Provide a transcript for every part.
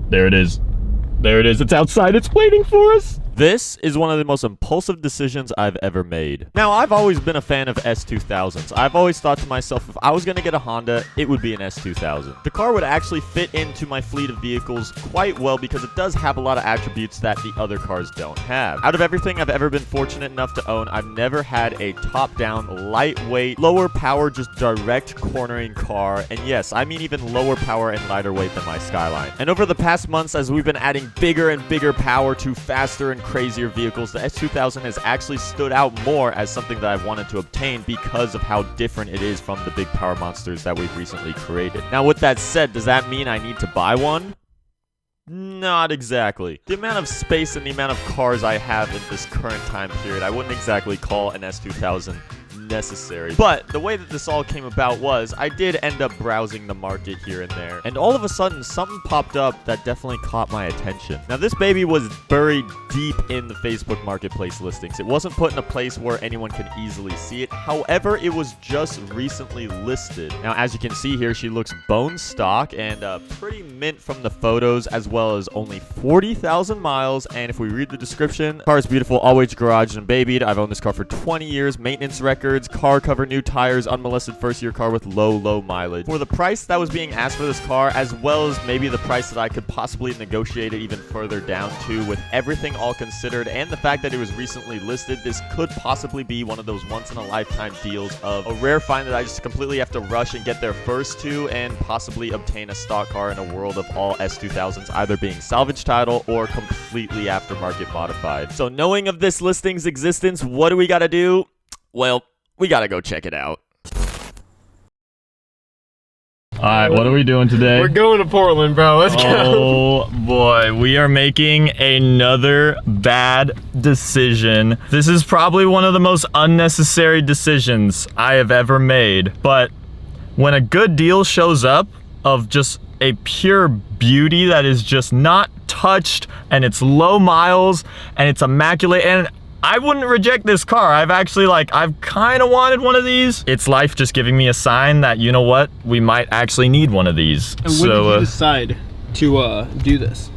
There it is. There it is. It's outside. It's waiting for us. This is one of the most impulsive decisions I've ever made. Now, I've always been a fan of S2000s. I've always thought to myself, if I was going to get a Honda, it would be an S2000. The car would actually fit into my fleet of vehicles quite well because it does have a lot of attributes that the other cars don't have. Out of everything I've ever been fortunate enough to own, I've never had a top-down, lightweight, lower power, just direct cornering car. And yes, I mean even lower power and lighter weight than my Skyline. And over the past months, as we've been adding bigger and bigger power to faster and crazier vehicles, the S2000 has actually stood out more as something that I've wanted to obtain because of how different it is from the big power monsters that we've recently created. Now, with that said, does that mean I need to buy one? Not exactly. The amount of space and the amount of cars I have in this current time period, I wouldn't exactly call an S2000 necessary. But the way that this all came about was I did end up browsing the market here and there, and all of a sudden something popped up that definitely caught my attention. Now, this baby was buried deep in the Facebook marketplace listings. It wasn't put in a place where anyone can easily see it. However, it was just recently listed. Now, as you can see here, she looks bone stock and pretty mint from the photos, as well as only 40,000 miles. And if we read the description, car is beautiful, always garaged and babied. I've owned this car for 20 years. Maintenance records, car cover, new tires, unmolested first-year car with low mileage. For the price that was being asked for this car, as well as maybe the price that I could possibly negotiate it even further down to, with everything all considered, and the fact that it was recently listed, this could possibly be one of those once-in-a-lifetime deals of a rare find that I just completely have to rush and get there first to, and possibly obtain a stock car in a world of all S2000s either being salvage title or completely aftermarket modified. So knowing of this listing's existence, what do we gotta do? Well, we gotta go check it out. Alright, what are we doing today? We're going to Portland, bro. Let's go. Oh boy, we are making another bad decision. This is probably one of the most unnecessary decisions I have ever made. But when a good deal shows up of just a pure beauty that is just not touched, and it's low miles, and it's immaculate, and I wouldn't reject this car. I've kind of wanted one of these. It's life just giving me a sign that, you know what, we might actually need one of these. And when did you decide to do this?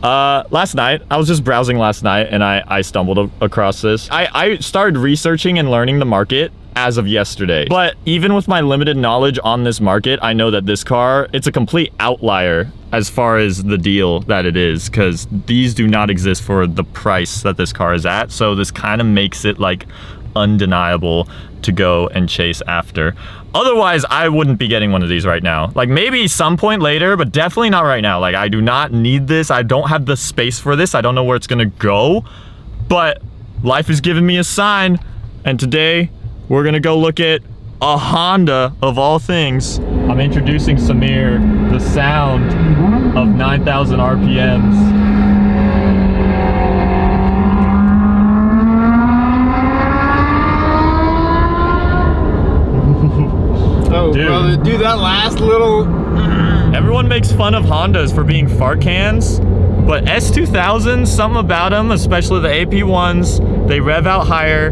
Last night. I was just browsing last night, and I stumbled across this. I started researching and learning the market as of yesterday. But even with my limited knowledge on this market, I know that this car, it's a complete outlier as far as the deal that it is, because these do not exist for the price that this car is at. So this kind of makes it like undeniable to go and chase after. Otherwise, I wouldn't be getting one of these right now. Like, maybe some point later, but definitely not right now. Like, I do not need this. I don't have the space for this. I don't know where it's gonna go, but life has given me a sign, and today we're gonna go look at a Honda of all things. I'm introducing Samir the sound of 9,000 RPMs. Oh, dude. Brother, do that last little... Everyone makes fun of Hondas for being fart cans, but S2000s, something about them, especially the AP ones, they rev out higher,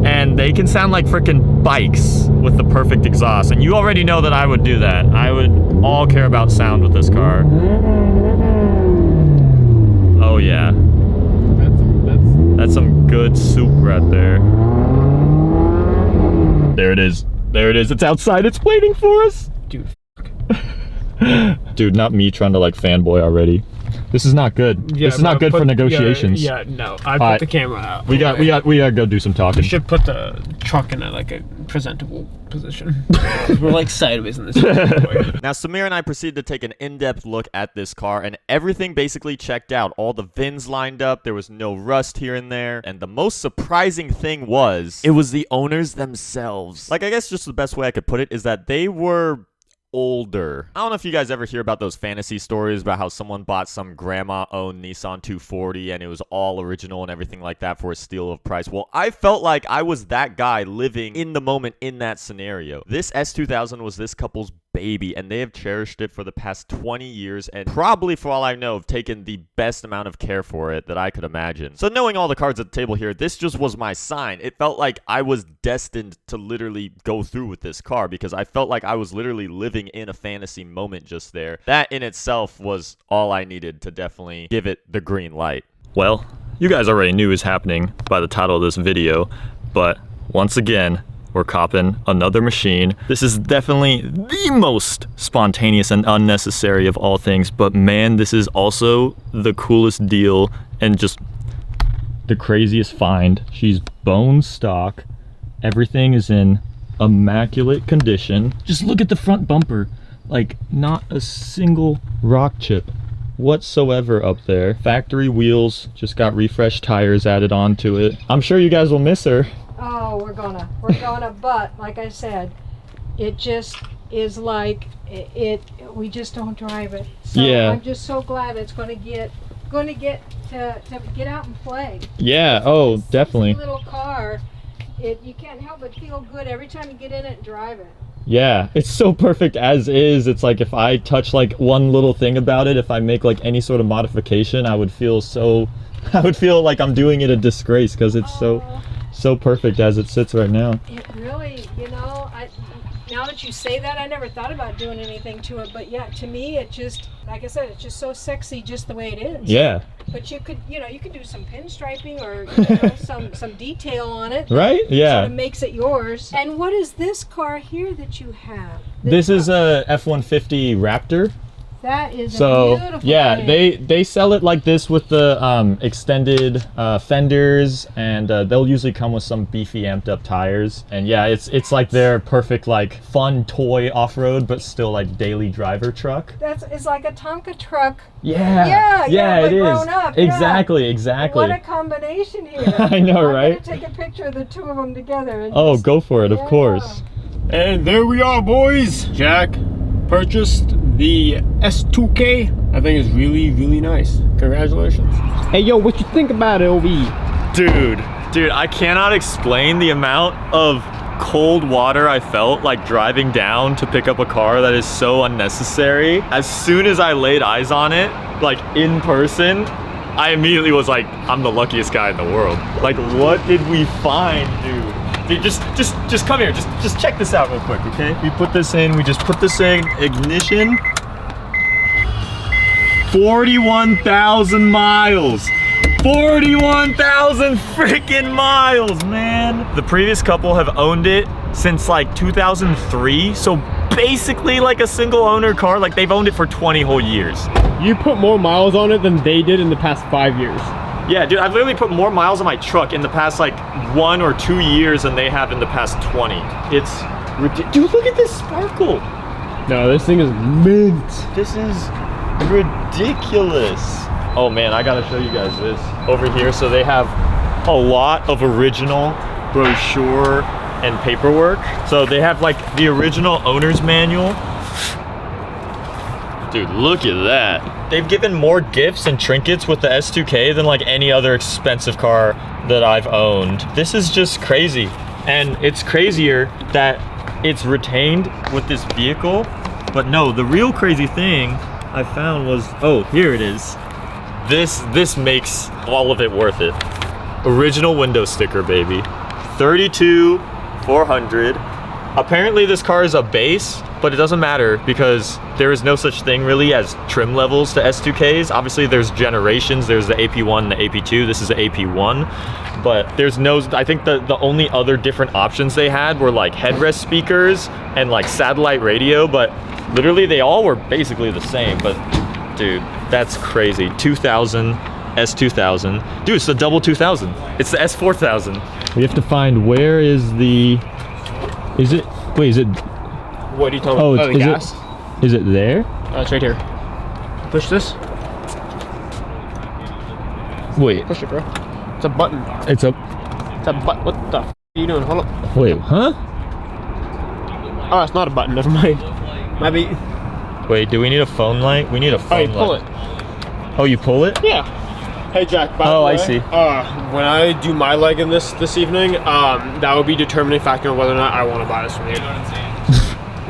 and they can sound like freaking bikes with the perfect exhaust. And you already know that I would do that. I would all care about sound with this car. Oh yeah. That's some good soup right there. There it is. There it is. It's outside. It's waiting for us. Dude. Dude, not me trying to like fanboy already. This is not good. Yeah, this is not good for negotiations. Yeah, no. I put the camera out. We gotta go do some talking. We should put the truck in a presentable position. We're like sideways in this. Now, Samir and I proceeded to take an in-depth look at this car, and everything basically checked out. All the VINs lined up. There was no rust here and there. And the most surprising thing was, it was the owners themselves. Like, I guess just the best way I could put it is that they were older. I don't know if you guys ever hear about those fantasy stories about how someone bought some grandma-owned Nissan 240 and it was all original and everything like that for a steal of price. Well, I felt like I was that guy living in the moment in that scenario. This S2000 was this couple's baby, and they have cherished it for the past 20 years, and probably, for all I know, have taken the best amount of care for it that I could imagine. So knowing all the cards at the table here, this just was my sign. It felt like I was destined to literally go through with this car, because I felt like I was literally living in a fantasy moment just there. That in itself was all I needed to definitely give it the green light. Well, you guys already knew was happening by the title of this video, but once again, we're copping another machine. This is definitely the most spontaneous and unnecessary of all things, but man, this is also the coolest deal and just the craziest find. She's bone stock. Everything is in immaculate condition. Just look at the front bumper. Like, not a single rock chip whatsoever up there. Factory wheels, just got refreshed tires added onto it. I'm sure you guys will miss her. Oh, we're gonna, but like I said, it just is like we just don't drive it. So yeah. I'm just so glad it's gonna get to get out and play. Yeah. Oh, this definitely. Little car, you can't help but feel good every time you get in it and drive it. Yeah, it's so perfect as is. It's like if I touch like one little thing about it, if I make like any sort of modification, I would feel like I'm doing it a disgrace, because it's so perfect as it sits right now. It really, now that you say that, I never thought about doing anything to it, but yeah, to me, it just, like I said, it's just so sexy just the way it is. Yeah. But you could do some pinstriping or some detail on it. Right? Yeah. Sort of makes it yours. And what is this car here that you have? This is a F-150 Raptor. That is a beautiful thing. they sell it like this with the extended fenders, and they'll usually come with some beefy amped up tires. And yeah, it's like their perfect like fun toy off-road, but still like daily driver truck. It's like a Tonka truck. Yeah, it is. Grown up. Exactly. What a combination here. I know, right? I'm gonna take a picture of the two of them together. And go for it, of course. And there we are, boys. Jack purchased the S2K. I think it's really, really nice. Congratulations. Hey, yo, what you think about it, OB? Dude, I cannot explain the amount of cold water I felt like driving down to pick up a car that is so unnecessary. As soon as I laid eyes on it, like in person, I immediately was like, I'm the luckiest guy in the world. Like, what did we find, dude? Dude, just come here. Just check this out real quick, okay? We put this in. We just put this in ignition. 41,000 miles. 41,000 freaking miles, man. The previous couple have owned it since like 2003. So basically like a single owner car. Like they've owned it for 20 whole years. You put more miles on it than they did in the past 5 years. Yeah, dude, I've literally put more miles on my truck in the past like 1 or 2 years than they have in the past 20. It's ridiculous. Dude, look at this sparkle. No, this thing is mint. This is ridiculous. Oh man, I gotta show you guys this over here. So they have a lot of original brochure and paperwork. So they have like the original owner's manual. Dude, look at that. They've given more gifts and trinkets with the S2K than like any other expensive car that I've owned. This is just crazy. And it's crazier that it's retained with this vehicle. But no, the real crazy thing I found was, oh, here it is. This makes all of it worth it. Original window sticker, baby. 32,400. Apparently this car is a base, but it doesn't matter because there is no such thing really as trim levels to S2Ks. Obviously there's generations, there's the AP1 and the AP2, this is the AP1, but there's no, I think the only other different options they had were like headrest speakers and like satellite radio, but literally they all were basically the same. But dude, that's crazy. 2000, S2000. Dude, it's the double 2000. It's the S4000. We have to find where is the, is it, wait, is it? What are you talking about? Oh, the gas? Is it there? It's right here. Push this. Wait. Push it, bro. It's a button. It's a button. What the f are you doing? Hold up. Wait, huh? Oh, it's not a button. Never mind. Might be. Wait, do we need a phone light? We need a phone light. Oh, you pull it. Oh, you pull it? Yeah. Hey, Jack. By the way, I see. When I do my leg in this evening, that would be determining factor on whether or not I want to buy this from you.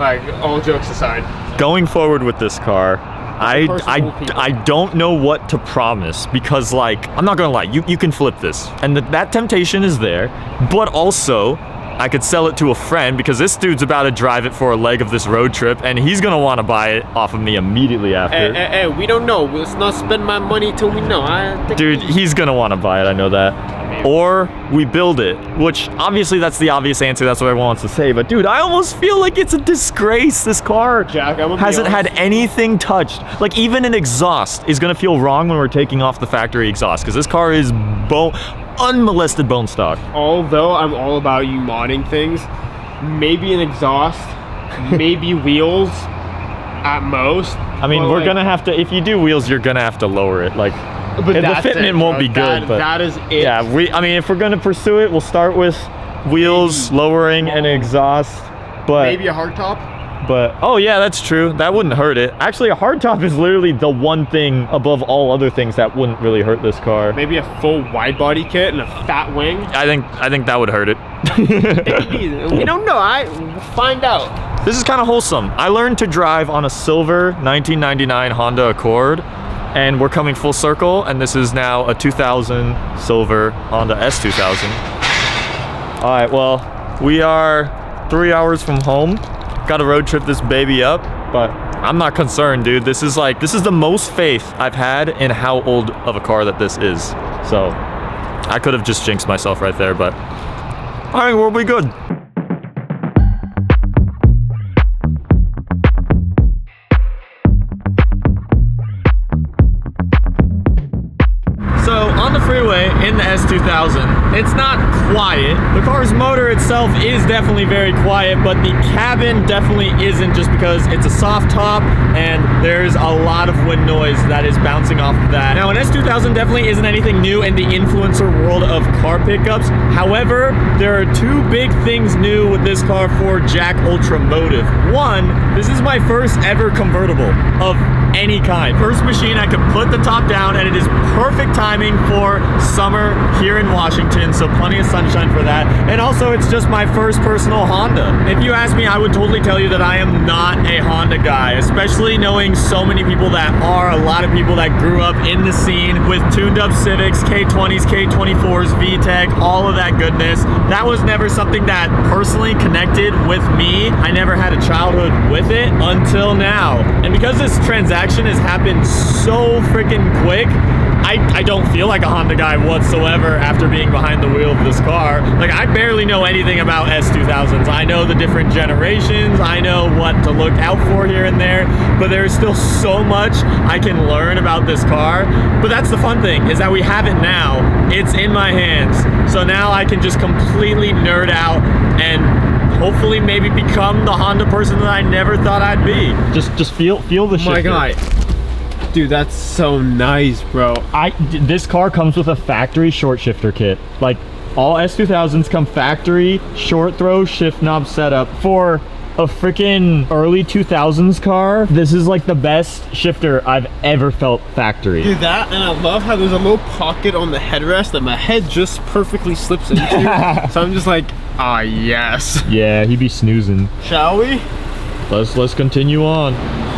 like all jokes aside. Going forward with this car, I don't know what to promise because, like, I'm not gonna lie, you can flip this, and that temptation is there, but also I could sell it to a friend because this dude's about to drive it for a leg of this road trip, and he's gonna want to buy it off of me immediately after. Hey, we don't know. Let's not spend my money till we know. Dude, he's gonna want to buy it. I know that. Or we build it, which obviously that's the obvious answer. That's what everyone wants to say. But dude, I almost feel like it's a disgrace. This car Jack, hasn't had anything touched. Like even an exhaust is gonna feel wrong when we're taking off the factory exhaust because this car is unmolested bone stock. Although I'm all about you modding things, maybe an exhaust, maybe wheels at most. I mean, we're gonna have to, if you do wheels, you're gonna have to lower it. Like, but the fitment won't be good, but that is it. Yeah, I mean, if we're gonna pursue it, we'll start with wheels, lowering, and exhaust. But maybe a hardtop. But oh yeah, that's true. That wouldn't hurt it. Actually, a hardtop is literally the one thing above all other things that wouldn't really hurt this car. Maybe a full wide body kit and a fat wing. I think that would hurt it. We don't know. We'll find out. This is kind of wholesome. I learned to drive on a silver 1999 Honda Accord, and we're coming full circle, and this is now a 2000 silver Honda S2000. All right, well, we are 3 hours from home. Got to road trip this baby up, but I'm not concerned, dude. This is the most faith I've had in how old of a car that this is. So I could have just jinxed myself right there, but all right, we'll be good. So on the freeway in the S2000, it's not quiet. The car's motor itself is definitely very quiet, but the cabin definitely isn't, just because it's a soft top and there's a lot of wind noise that is bouncing off of that. Now, an S2000 definitely isn't anything new in the influencer world of car pickups. However, there are two big things new with this car for JackUltraMotive. One, this is my first ever convertible of any kind. First machine I could put the top down, and it is perfect timing for summer here in Washington, so plenty of sunshine for that. And also, it's just my first personal Honda. If you ask me, I would totally tell you that I am not a Honda guy, especially knowing so many people that are. A lot of people that grew up in the scene with tuned up Civics, K20s, K24s, VTEC, all of that goodness. That was never something that personally connected with me. I never had a childhood with it until now. And because this transaction has happened so freaking quick, I don't feel like a Honda guy whatsoever after being behind the wheel of this car. Like, I barely know anything about S2000s. I know the different generations, I know what to look out for here and there, but there's still so much I can learn about this car. But that's the fun thing, is that we have it now. It's in my hands. So now I can just completely nerd out and hopefully maybe become the Honda person that I never thought I'd be. Just feel the shifter. Oh my God. Dude, that's so nice, bro. This car comes with a factory short shifter kit. Like, all S2000s come factory short throw shift knob setup. For a freaking early 2000s car, this is like the best shifter I've ever felt factory. Dude, that, and I love how there's a little pocket on the headrest that my head just perfectly slips into. So I'm just like, ah, yes. Yeah, he'd be snoozing. Shall we? Let's continue on.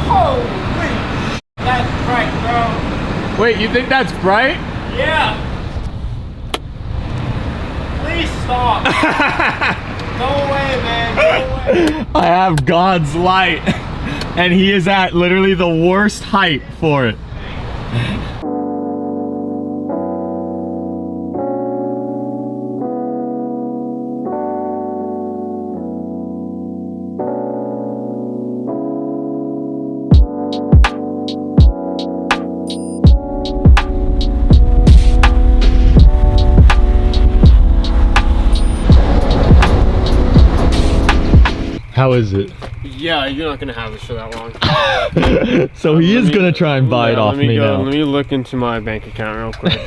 Oh, that's bright, bro. Wait, you think that's bright? Yeah. Please stop. Go away, man. Go away. I have God's light, and he is at literally the worst height for it. How is it? Yeah, you're not gonna have this for that long. So he is gonna try and buy it off me now. Let me look into my bank account real quick.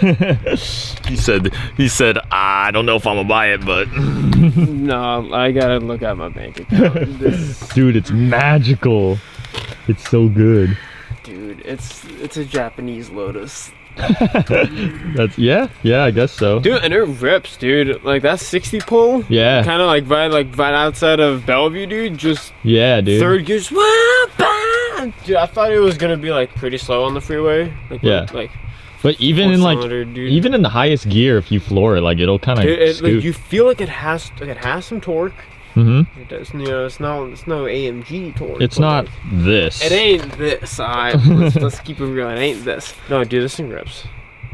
he said, I don't know if I'm gonna buy it, but no, I gotta look at my bank account. Dude, it's magical. It's so good. Dude, it's a Japanese Lotus. That's yeah, I guess so. Dude, and it rips, dude. Like that 60 pull. Yeah. Kind of right outside of Bellevue, dude. Just yeah, dude. Third gear. Just, wah, bah! Dude, I thought it was gonna be like pretty slow on the freeway. Like, yeah. Like. But even in like dude. even in the highest gear, if you floor it, like it'll kind of like, you feel like it has some torque. Mm-hmm. It does, you know, it's no AMG torque. It's not like, this. It ain't this. Let's keep it real. It ain't this. No, dude, this thing rips.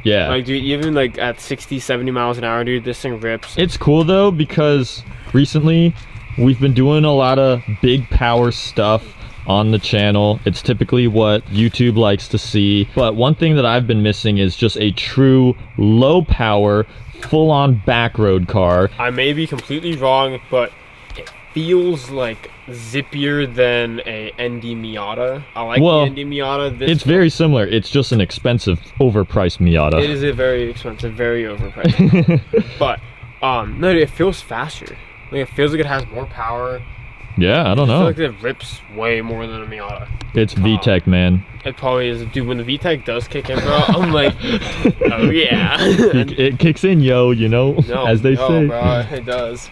Yeah. Like, dude, even like at 60, 70 miles an hour, dude, this thing rips. It's cool though because recently we've been doing a lot of big power stuff on the channel. It's typically what YouTube likes to see. But one thing that I've been missing is just a true low power, full-on backroad car. I may be completely wrong, but it feels like zippier than a ND Miata. I like the ND Miata. It's very similar. It's just an expensive, overpriced Miata. It is a very expensive, very overpriced. But no, dude, it feels faster. Like it feels like it has more power. Yeah, I don't know. I feel like it rips way more than a Miata. It's VTEC, man. It probably is. Dude, when the VTEC does kick in, bro, I'm like, oh yeah. It kicks in, yo, you know, as they say. Bro, it does.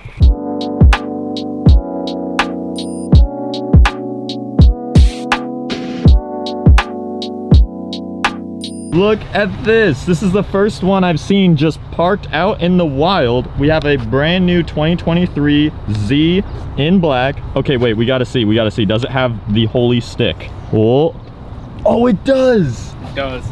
Look at this. This is the first one I've seen just parked out in the wild. We have a brand new 2023 Z in black. Okay, wait, we gotta see. Does it have the holy stick? Oh, it does. It does.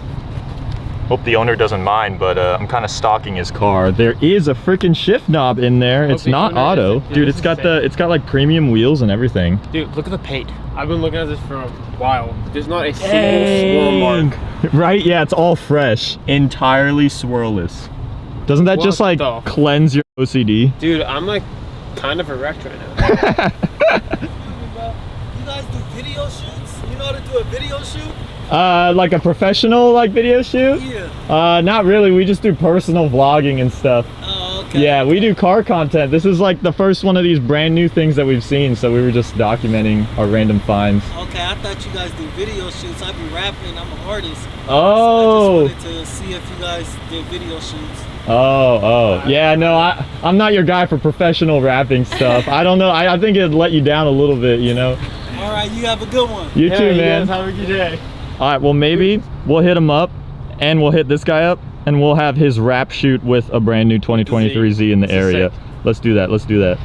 Hope the owner doesn't mind, but I'm kind of stalking his car. There is a freaking shift knob in there. It's not auto. Dude, it's got like premium wheels and everything. Dude, look at the paint. I've been looking at this for a while. There's not a single swirl mark. Right? Yeah, it's all fresh. Entirely swirlless. Doesn't that just like cleanse your OCD? Dude, I'm like kind of erect right now. You guys do video shoots? You know how to do a video shoot? Like a professional like video shoot? Yeah. Not really. We just do personal vlogging and stuff. Oh, okay. Yeah, we do car content. This is like the first one of these brand new things that we've seen, so we were just documenting our random finds. Okay, I thought you guys do video shoots. I be rapping. I'm an artist. Oh. So I just wanted to see if you guys did video shoots. Oh. Yeah, no, I'm not your guy for professional rapping stuff. I don't know. I think it'd let you down a little bit, you know? All right, you have a good one. You too, man. You guys have a good day. All right, well, maybe we'll hit him up and we'll hit this guy up and we'll have his rap shoot with a brand new 2023 Z in the area. Let's do that.